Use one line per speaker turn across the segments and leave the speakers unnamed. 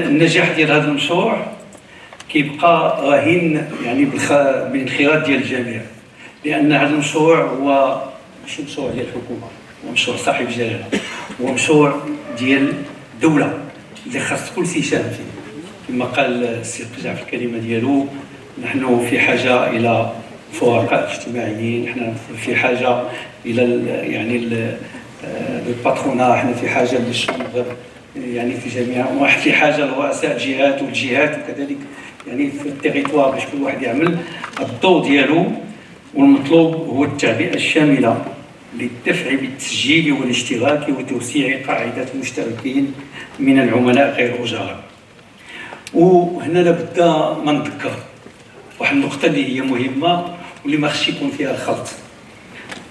النجاح ديال هذا المشروع كيبقى راهن يعني بالانخراط ديال الجميع، لان هذا المشروع هو ماشي مشروع ديال الحكومه، هو مشروع صاحب جلاله، هو مشروع ديال الدوله اللي خاص كل شيء يساهم فيه. كما قال السي قزع في الكلمه ديالو، نحن في حاجه الى فرقاء اجتماعيين، نحن في حاجه الى يعني الباترونا، احنا في حاجه للشغل يعني في جميع، واحد في حاجه لرؤساء الجهات والجهات وكذلك يعني في التيريتوار باش كل واحد يعمل الدور ديالو. والمطلوب هو التعبئه الشامله للدفع بالتسجيل والاشتراك وتوسيع قاعده المشتركين من العملاء غير الاجراء. وهنا لابد ما نذكر واحد النقطه اللي هي مهمه واللي ما خصش يكون فيها خلط.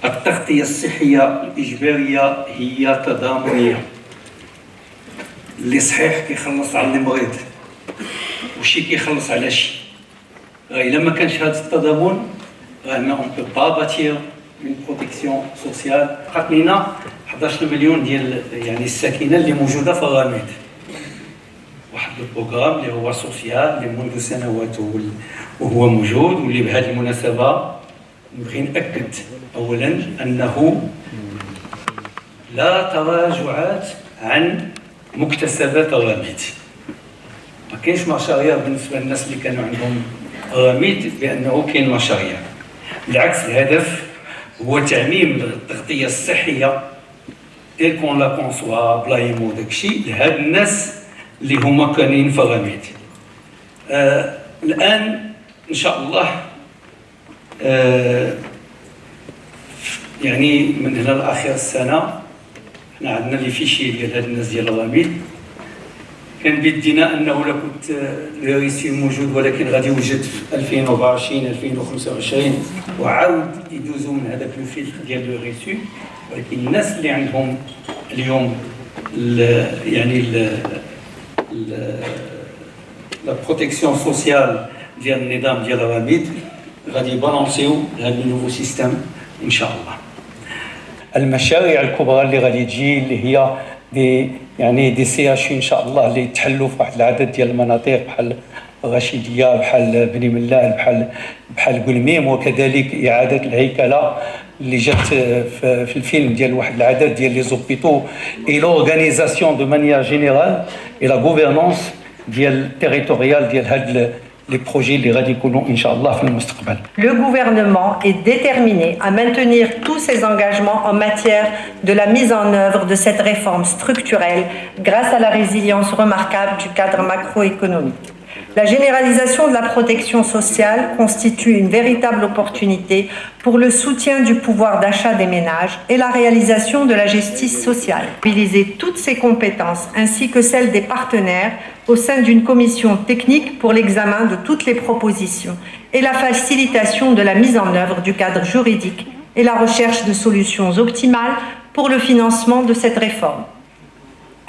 التغطيه الصحيه الاجباريه هي تضامنيه، اللي صحيح كيخلص على المريض وشي كيخلص على شي. الا ما كانش هذا التضامن رانا اون بو با باتير اون بروتيكسيون سوسيال. بقات لينا 11 مليون ديال يعني الساكنه اللي موجوده في الرميد، واحد البروغرام اللي هو سوسيال اللي منذ سنوات وهو موجود، واللي بهذه المناسبه نبغي ناكد اولا انه لا تراجعات عن مكتسبات الرميد. ما كاينش مشاريع بالنسبه للناس اللي كانوا عندهم رميد بانه كاين مشاريع، بالعكس الهدف هو تعميم التغطيه الصحيه تيل كون لا كونسوا بلايمو داكشي لهاد الناس اللي هما كانين في الرميد. الان ان شاء الله يعني من هنا لاخر السنه حنا عندنا لي فيشي ديال هاد الناس ديال الرميد. كان بيدينا انه لا كنت لو ريسي موجود، ولكن غادي يوجد في 2024 2025 وعاود يدوزوا من هذاك لو فيلتر ديال لو ريسي. ولكن الناس اللي عندهم اليوم يعني لا بروتيكسيون سوسيال ديال النظام ديال الرميد غادي يبالونسيو هذا النوفو سيستم ان شاء الله. المشاريع الكبرى اللي غادي تجي اللي هي دي سي اش ان شاء الله اللي يتحلوا في واحد العدد ديال المناطق بحال الرشيديه، بحال بني ملال، بحال قلميم، وكذلك اعاده الهيكله اللي جات في الفيلم ديال واحد العدد ديال لي زوبيتو اي لورغانيزاسيون دو مانيير جينيرال اي لا غوفرنونس ديال تيريتوريال ديال هاد les projets اللي غادي يكونوا ان شاء الله في المستقبل.
Le gouvernement est déterminé à maintenir tous ses engagements en matière de la mise en œuvre de cette réforme structurelle grâce à la résilience remarquable du cadre macroéconomique. La généralisation de la protection sociale constitue une véritable opportunité pour le soutien du pouvoir d'achat des ménages et la réalisation de la justice sociale. Mobiliser toutes ses compétences ainsi que celles des partenaires au sein d'une commission technique pour l'examen de toutes les propositions et la facilitation de la mise en œuvre du cadre juridique et la recherche de solutions optimales pour le financement de cette réforme.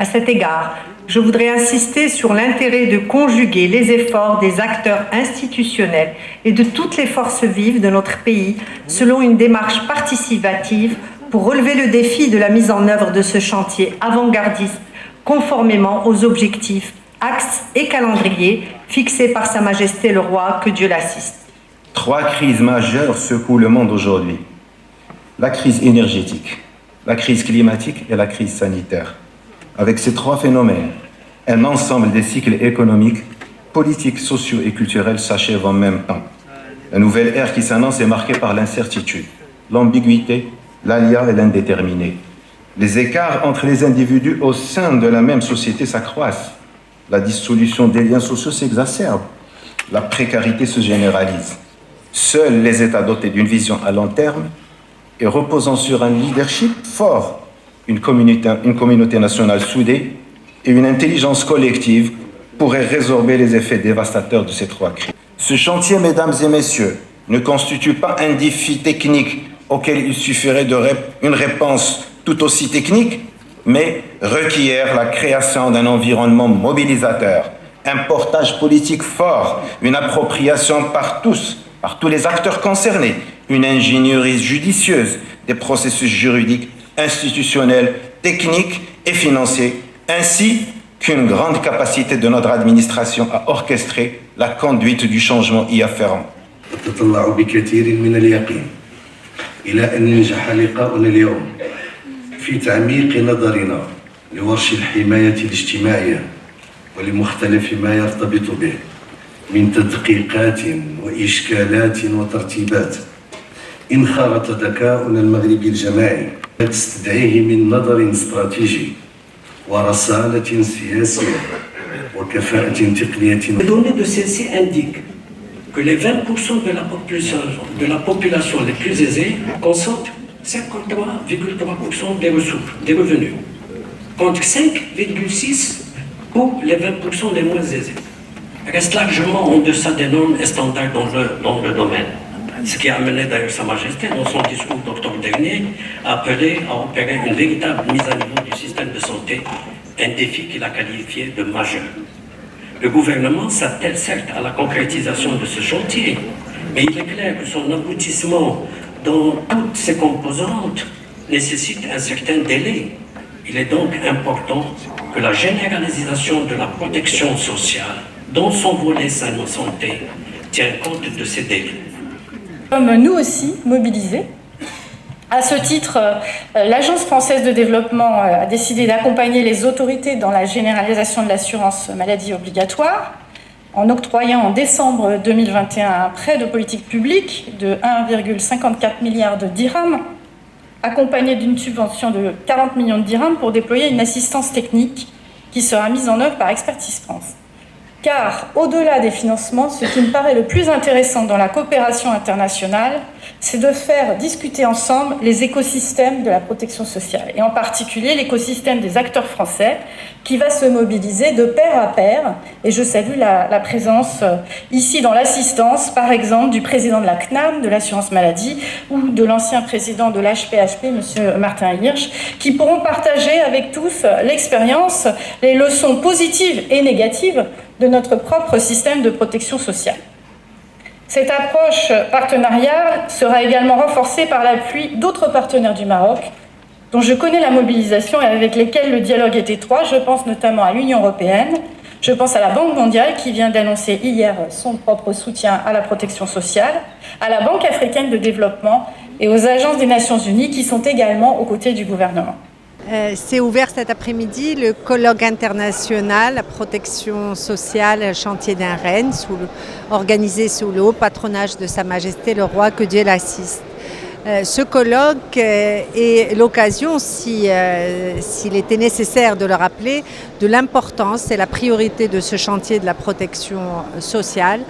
À cet égard, je voudrais insister sur l'intérêt de conjuguer les efforts des acteurs institutionnels et de toutes les forces vives de notre pays selon une démarche participative pour relever le défi de la mise en œuvre de ce chantier avant-gardiste conformément aux objectifs, axes et calendriers fixés par Sa Majesté le Roi, que Dieu l'assiste.
3 crises majeures secouent le monde aujourd'hui. La crise énergétique, la crise climatique et la crise sanitaire. Avec ces 3 phénomènes, un ensemble des cycles économiques, politiques, sociaux et culturels s'achèvent en même temps. La nouvelle ère qui s'annonce est marquée par l'incertitude, l'ambiguïté, l'aléa et l'indéterminé. Les écarts entre les individus au sein de la même société s'accroissent. La dissolution des liens sociaux s'exacerbe. La précarité se généralise. Seuls les États dotés d'une vision à long terme et reposant sur un leadership fort, une communauté nationale soudée et une intelligence collective pourraient résorber les effets dévastateurs de ces 3 crises. Ce chantier, mesdames et messieurs, ne constitue pas un défi technique auquel il suffirait une réponse tout aussi technique, mais requiert la création d'un environnement mobilisateur, un portage politique fort, une appropriation par tous les acteurs concernés, une ingénierie judicieuse des processus juridiques, institutionnels, techniques et financiers, ainsi qu'une grande capacité de notre administration à orchestrer la conduite du changement y afférent.
أتطلع بكثير من اليقين إلى أن ينجح لقاؤنا اليوم في تعميق نظرنا لورش الحماية الاجتماعية ولمختلف ما يرتبط به من تدقيقات وإشكالات وترتيبات إن خرط ذكاؤنا المغربي الجماعي تستدعيه من نظر استراتيجي ورصانة سياسية وكفاءة تقنية.
Les données de celle-ci indiquent que les 20% de la population les plus aisée concentrent 53,3% des ressources, des revenus, contre 5,6% pour les 20% les moins aisés. Reste largement en deçà des normes et standards dans le domaine. Ce qui a amené d'ailleurs Sa Majesté, dans son discours d'octobre dernier, à appeler à opérer une véritable mise à niveau du système de santé, un défi qu'il a qualifié de majeur. Le gouvernement s'attelle certes à la concrétisation de ce chantier, mais il est clair que son aboutissement dans toutes ses composantes nécessite un certain délai. Il est donc important que la généralisation de la protection sociale, dans son volet santé, tienne compte de ces délais.
Comme nous aussi mobilisés. À ce titre, l'Agence française de développement a décidé d'accompagner les autorités dans la généralisation de l'assurance maladie obligatoire en octroyant en décembre 2021 un prêt de politique publique de 1,54 milliard de dirhams, accompagné d'une subvention de 40 millions de dirhams pour déployer une assistance technique qui sera mise en œuvre par Expertise France. Car, au-delà des financements, ce qui me paraît le plus intéressant dans la coopération internationale, c'est de faire discuter ensemble les écosystèmes de la protection sociale, et en particulier l'écosystème des acteurs français, qui va se mobiliser de pair à pair. Et je salue la présence ici dans l'assistance, par exemple, du président de la CNAM, de l'assurance maladie, ou de l'ancien président de l'HPHP, M. Martin Hirsch, qui pourront partager avec tous l'expérience, les leçons positives et négatives de notre propre système de protection sociale. Cette approche partenariale sera également renforcée par l'appui d'autres partenaires du Maroc, dont je connais la mobilisation et avec lesquels le dialogue est étroit. Je pense notamment à l'Union européenne, je pense à la Banque mondiale qui vient d'annoncer hier son propre soutien à la protection sociale, à la Banque africaine de développement et aux agences des Nations Unies qui sont également aux côtés du gouvernement.
C'est ouvert cet après-midi le colloque international, la protection sociale, chantier d'un Rennes, organisé sous le haut patronage de Sa Majesté le Roi, que Dieu l'assiste. Ce colloque est l'occasion, s'il était nécessaire de le rappeler, de l'importance et la priorité de ce chantier de la protection sociale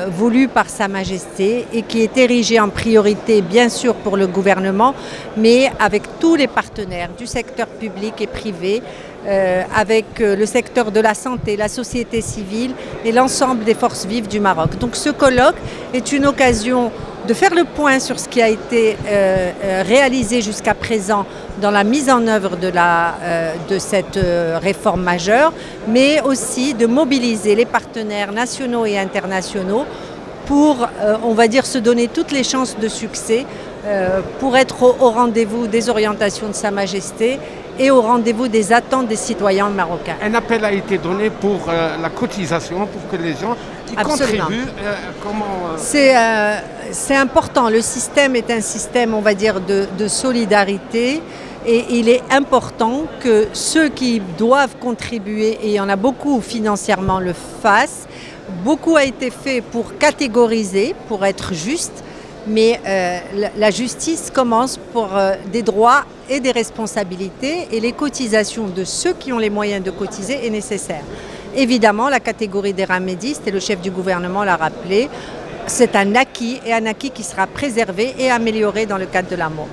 voulu par Sa Majesté et qui est érigé en priorité bien sûr pour le gouvernement, mais avec tous les partenaires du secteur public et privé, avec le secteur de la santé, la société civile et l'ensemble des forces vives du Maroc. Donc ce colloque est une occasion de faire le point sur ce qui a été réalisé jusqu'à présent dans la mise en œuvre de cette réforme majeure, mais aussi de mobiliser les partenaires nationaux et internationaux pour, on va dire, se donner toutes les chances de succès pour être au rendez-vous des orientations de Sa Majesté et au rendez-vous des attentes des citoyens marocains.
Un appel a été donné pour la cotisation, pour que les gens y contribuent.
C'est important. Le système est un système, on va dire, de solidarité. Et il est important que ceux qui doivent contribuer, et il y en a beaucoup financièrement, le fassent. Beaucoup a été fait pour catégoriser, pour être juste. Mais la justice commence pour des droits et des responsabilités, et les cotisations de ceux qui ont les moyens de cotiser est nécessaire. Évidemment, la catégorie des ramédistes, et le chef du gouvernement l'a rappelé, c'est un acquis, et un acquis qui sera préservé et amélioré dans le cadre de l'AMO.